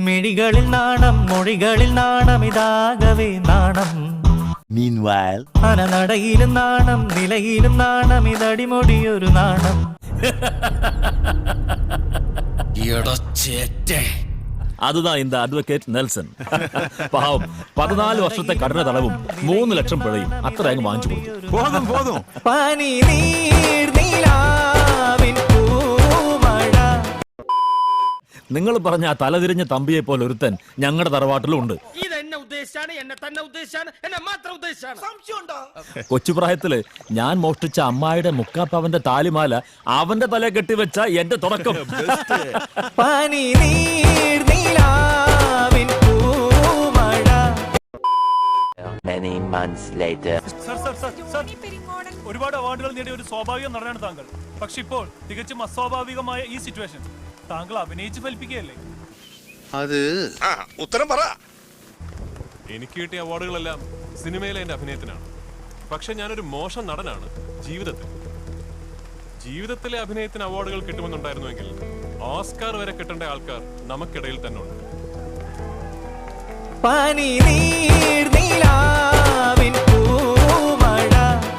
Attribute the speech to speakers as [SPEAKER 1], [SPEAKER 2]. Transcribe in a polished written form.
[SPEAKER 1] മിഴികളിൽ നാണം മൊഴികളിൽ നാണം ഇതാകവേ നാണം.
[SPEAKER 2] Meanwhile,
[SPEAKER 1] അനനടയിലും നാണം നിലയിലും നാണം ഇതടിമൊടിയൊരു നാണം.
[SPEAKER 3] അതുതാ ഇന്ത അഡ്വക്കേറ്റ് നെൽസൺ. പാവം 14 വർഷത്തെ കഠിന തടവും 3 ലക്ഷം പിഴയും അത്ര അങ്ങ് വാങ്ങിച്ചു കൊടുത്തു.
[SPEAKER 1] പനി നീർ നീലാവിൻ പൂമഴ.
[SPEAKER 3] നിങ്ങൾ പറഞ്ഞ ആ തലതിരിഞ്ഞ തമ്പിയെ പോലെ ഒരുത്തൻ ഞങ്ങളുടെ തറവാട്ടിലും ഉണ്ട്. കൊച്ചുപ്രായത്തില് ഞാൻ മോഷ്ടിച്ച അമ്മായിയുടെ മുക്കാപ്പവന്റെ താലിമാല അവന്റെ തല കെട്ടിവെച്ച എന്റെ തുടക്കം.
[SPEAKER 1] പനി നീർ നീലാവിൻ പൂമഴ.
[SPEAKER 2] many months later.
[SPEAKER 4] ഒരുപാട് അവാർഡുകൾ നേടിയ ഒരു സ്വാഭാവിക നടനാണ് താങ്കൾ. പക്ഷെ ഇപ്പോൾ തികച്ചും അസ്വാഭാവികമായ ഈ സിറ്റുവേഷൻ താങ്കൾ അഭിനയിച്ച് ഫലിപ്പിക്കുകയല്ലേ?
[SPEAKER 5] അത്
[SPEAKER 6] ഉത്തരം പറ.
[SPEAKER 7] എനിക്ക് കിട്ടിയ അവാർഡുകളെല്ലാം സിനിമയിലെ എന്റെ അഭിനയത്തിനാണ്. പക്ഷെ ഞാനൊരു മോശം നടനാണ് ജീവിതത്തിലെ അഭിനയത്തിന് അവാർഡുകൾ കിട്ടുമെന്നുണ്ടായിരുന്നുവെങ്കിൽ ഓസ്കാർ വരെ കിട്ടേണ്ട ആൾക്കാർ നമുക്കിടയിൽ തന്നെ ഉണ്ട്.
[SPEAKER 1] പനി നീർ